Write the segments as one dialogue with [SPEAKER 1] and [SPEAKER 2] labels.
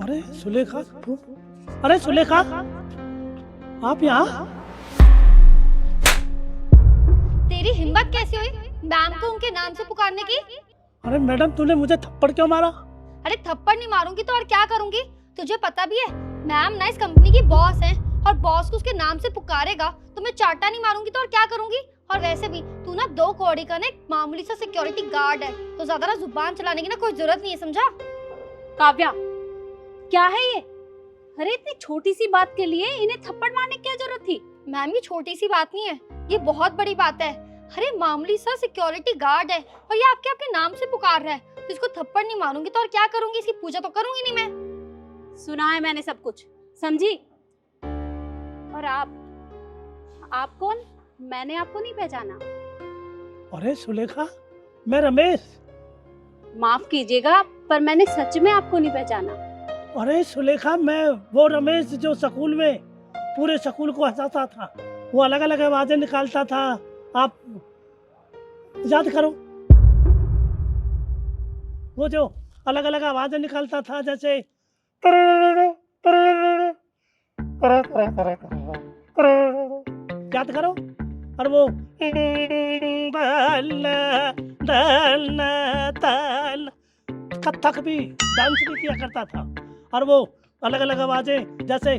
[SPEAKER 1] अरे सुलेखा, अरे सुलेखा, आप यहाँ?
[SPEAKER 2] तेरी हिम्मत कैसे हुई मैम को उनके नाम से पुकारने की?
[SPEAKER 1] अरे मैडम, तूने मुझे थप्पड़ क्यों मारा?
[SPEAKER 2] अरे थप्पड़ नहीं मारूंगी तो और क्या करूंगी? तुझे पता भी है मैम ना इस कंपनी की बॉस है और बॉस को उसके नाम से पुकारेगा तो मैं चाटा नहीं मारूंगी तो और क्या करूंगी? और वैसे भी तू ना 2 कौड़ी का ना एक मामूली सा सिक्योरिटी गार्ड है, तो ज्यादा ना जुबान चलाने की ना कोई जरूरत नहीं है, समझा?
[SPEAKER 3] काव्या, क्या है ये? अरे इतनी छोटी सी बात के लिए इन्हें थप्पड़ मारने की क्या जरूरत थी?
[SPEAKER 2] मैम ये छोटी सी बात नहीं है, ये बहुत बड़ी बात है। अरे मामूली सा सिक्योरिटी गार्ड है और ये आपके आपके नाम से पुकार रहा है, तो इसको थप्पड़ नहीं मारूंगी तो और क्या करूंगी? इसकी पूजा तो करूंगी नहीं मैं।
[SPEAKER 3] सुना है मैंने सब कुछ, समझी? और आप कौन? मैंने आपको नहीं पहचाना।
[SPEAKER 1] अरे सुलेखा, मैं रमेश।
[SPEAKER 3] माफ कीजिएगा पर मैंने सच में आपको नहीं पहचाना।
[SPEAKER 1] अरे सुलेखा, मैं वो रमेश जो स्कूल में पूरे स्कूल को हंसाता था, वो अलग अलग आवाजें निकालता था। आप याद करो, वो जो अलग अलग आवाजें निकालता था, जैसे याद करो। और वो कथक भी डांस भी किया करता था। और वो अलग अलग आवाजें, जैसे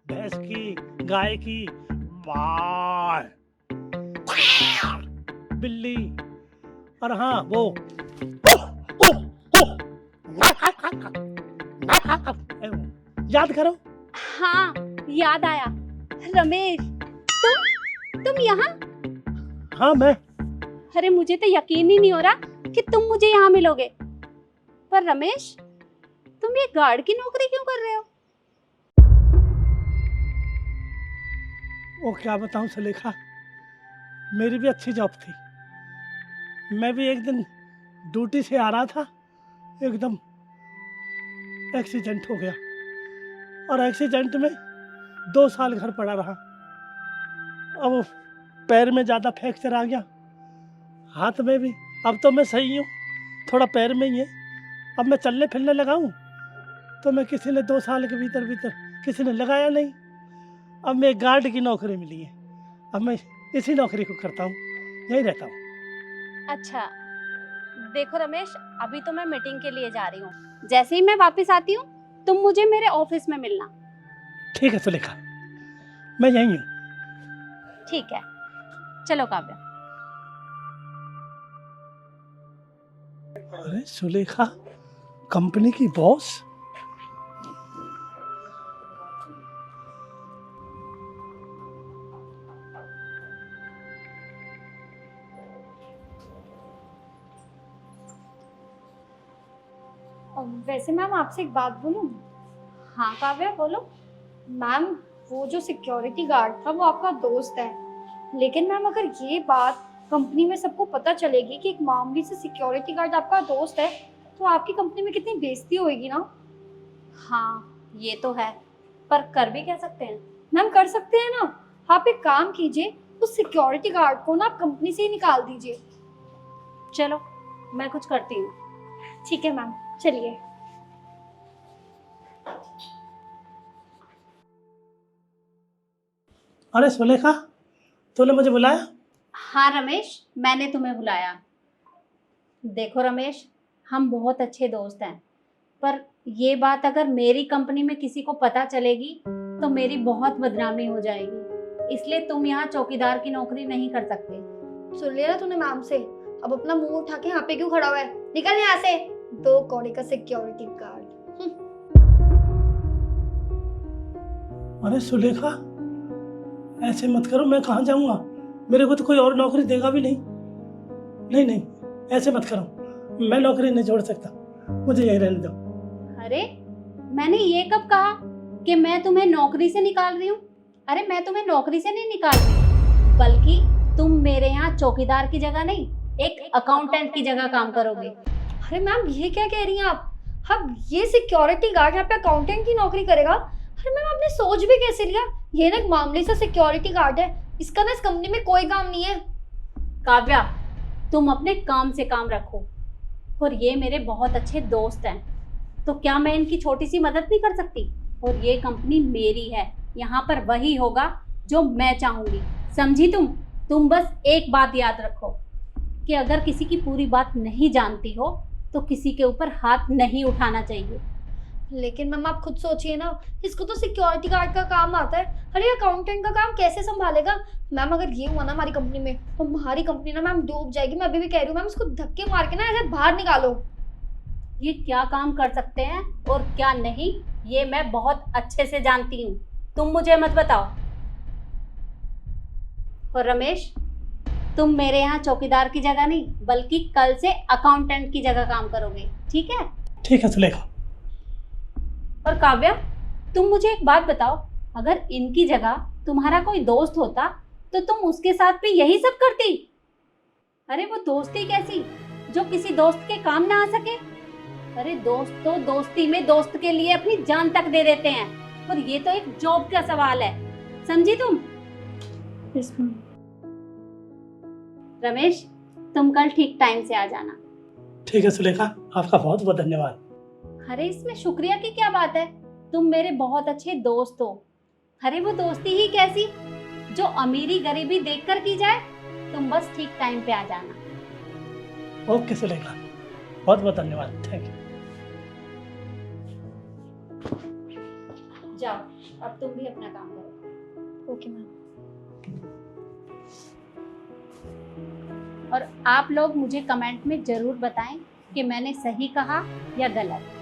[SPEAKER 1] भैंस की, गाय की, बिल्ली, और हाँ वो याद करो।
[SPEAKER 3] हाँ याद आया। रमेश, तुम यहाँ?
[SPEAKER 1] हाँ मैं।
[SPEAKER 3] अरे मुझे तो यकीन ही नहीं हो रहा कि तुम मुझे यहाँ मिलोगे। पर रमेश, तुम ये गार्ड की नौकरी क्यों कर रहे हो?
[SPEAKER 1] वो क्या बताऊं सुलेखा, मेरी भी अच्छी जॉब थी। मैं भी एक दिन ड्यूटी से आ रहा था, एकदम एक्सीडेंट हो गया और एक्सीडेंट में 2 साल घर पड़ा रहा। अब पैर में ज़्यादा फ्रैक्चर आ गया, हाथ में भी। अब तो मैं सही हूँ, थोड़ा पैर में ही है। अब मैं चलने फिरने लगा हूँ तो मैं किसी ने 2 साल के भीतर भीतर किसी ने लगाया नहीं। अब मैं गार्ड की नौकरी मिली है, अब मैं इसी नौकरी को करता हूँ, यहीं रहता हूँ।
[SPEAKER 3] अच्छा देखो रमेश, अभी तो मैं मीटिंग के लिए जा रही हूँ। जैसे ही मैं वापस आती हूँ तुम मुझे मेरे ऑफिस में मिलना।
[SPEAKER 1] ठीक है सुलेखा, मैं यहीं हूँ।
[SPEAKER 3] ठीक है, चलो काव्या।
[SPEAKER 1] अरे सुलेखा, कंपनी की बॉस?
[SPEAKER 2] वैसे मैम आपसे एक बात बोलूं?
[SPEAKER 3] हाँ काव्या बोलो।
[SPEAKER 2] मैम वो जो सिक्योरिटी गार्ड था वो आपका दोस्त है, लेकिन मैम अगर ये बात कंपनी में सबको पता चलेगी कि एक मामूली से सिक्योरिटी गार्ड आपका दोस्त है, तो आपकी कंपनी में कितनी बेइज्जती होगी ना।
[SPEAKER 3] हाँ ये तो है, पर कर भी कह सकते हैं।
[SPEAKER 2] मैम कर सकते हैं ना। आप एक काम कीजिए, उस सिक्योरिटी गार्ड को ना आप कंपनी से ही निकाल दीजिए।
[SPEAKER 3] चलो मैं कुछ करती हूँ।
[SPEAKER 2] ठीक है मैम, चलिए।
[SPEAKER 1] अरे सुलेखा, तूने मुझे बुलाया?
[SPEAKER 3] हाँ रमेश, मैंने तुम्हें बुलाया। देखो रमेश, हम बहुत अच्छे दोस्त हैं, पर ये बात अगर मेरी कंपनी में किसी को पता चलेगी तो मेरी बहुत बदनामी हो जाएगी। इसलिए तुम यहाँ चौकीदार की नौकरी नहीं कर सकते।
[SPEAKER 2] सुन लिया ना तूने मैम से? अब अपना मुंह उठा के यहाँ पे क्यों खड़ा हुआ है? निकल यहाँ से, 2 कौड़ी का सिक्योरिटी गार्ड।
[SPEAKER 1] अरे सुलेखा, ऐसे मत करो, मैं कहाँ जाऊँगा? मेरे को तो कोई और नौकरी देगा भी नहीं। नहीं नहीं, ऐसे मत करो, मैं नौकरी नहीं छोड़ सकता, मुझे यहीं रहने दो।
[SPEAKER 3] अरे मैंने ये कब कहा कि मैं तुम्हें नौकरी से निकाल रही हूँ? अरे मैं तुम्हें नौकरी से नहीं निकाल रही, बल्कि तुम मेरे यहाँ चौकीदार की जगह नहीं, एक अकाउंटेंट की जगह काम करोगे।
[SPEAKER 2] अरे मैम ये क्या कह रही हैं आप? अब ये सिक्योरिटी गार्ड यहाँ पे अकाउंटेंट की नौकरी करेगा? अरे मैम आपने सोच भी कैसे लिया? ये ना एक मामूली सा सिक्योरिटी गार्ड है, इसका ना इस कंपनी में कोई काम नहीं है।
[SPEAKER 3] काव्या, तुम अपने काम से काम रखो, और ये मेरे बहुत अच्छे दोस्त हैं। तो क्या मैं इनकी छोटी सी मदद नहीं कर सकती? और ये कंपनी मेरी है, यहाँ पर वही होगा जो मैं चाहूंगी, समझी तुम बस एक बात याद रखो कि अगर किसी की पूरी बात नहीं जानती हो तो किसी के ऊपर हाथ नहीं उठाना चाहिए।
[SPEAKER 2] लेकिन मैम आप खुद सोचिए ना, इसको तो सिक्योरिटी गार्ड का काम आता है, अरे अकाउंटेंट का काम कैसे संभालेगा? मैम अगर ये हुआ ना हमारी कंपनी में तो हमारी कंपनी ना मैम डूब जाएगी। मैं अभी भी कह रही हूँ मैम, इसको धक्के मार के ना ऐसे बाहर निकालो।
[SPEAKER 3] ये क्या काम कर सकते हैं और क्या नहीं, ये मैं बहुत अच्छे से जानती हूँ, तुम मुझे मत बताओ। और रमेश, तुम मेरे यहाँ चौकीदार की जगह नहीं बल्कि कल से अकाउंटेंट की जगह काम करोगे, ठीक है?
[SPEAKER 1] ठीक है सुलेखा।
[SPEAKER 3] और काव्या, तुम मुझे एक बात बताओ, अगर इनकी जगह तुम्हारा कोई दोस्त होता तो तुम उसके साथ भी यही सब करती? अरे वो दोस्ती कैसी जो किसी दोस्त के काम ना आ सके? अरे दोस्त तो दोस्ती में दोस्त के लिए अपनी जान तक दे देते हैं, और ये तो एक जॉब का सवाल है, समझी तुम? रमेश, तुम कल ठीक टाइम से आ जाना।
[SPEAKER 1] ठीक है सुलेखा, आपका बहुत बहुत धन्यवाद।
[SPEAKER 3] अरे इसमें शुक्रिया की क्या बात है, तुम मेरे बहुत अच्छे दोस्त हो। अरे वो दोस्ती ही कैसी जो अमीरी गरीबी देखकर की जाए। तुम बस ठीक टाइम पे आ जाना।
[SPEAKER 1] ओके सुलेखा, बहुत बहुत धन्यवाद, थैंक यू।
[SPEAKER 3] जाओ, अब तुम भी अपना काम करो।
[SPEAKER 2] Okay ma'am.
[SPEAKER 3] और आप लोग मुझे कमेंट में जरूर बताएं कि मैंने सही कहा या गलत।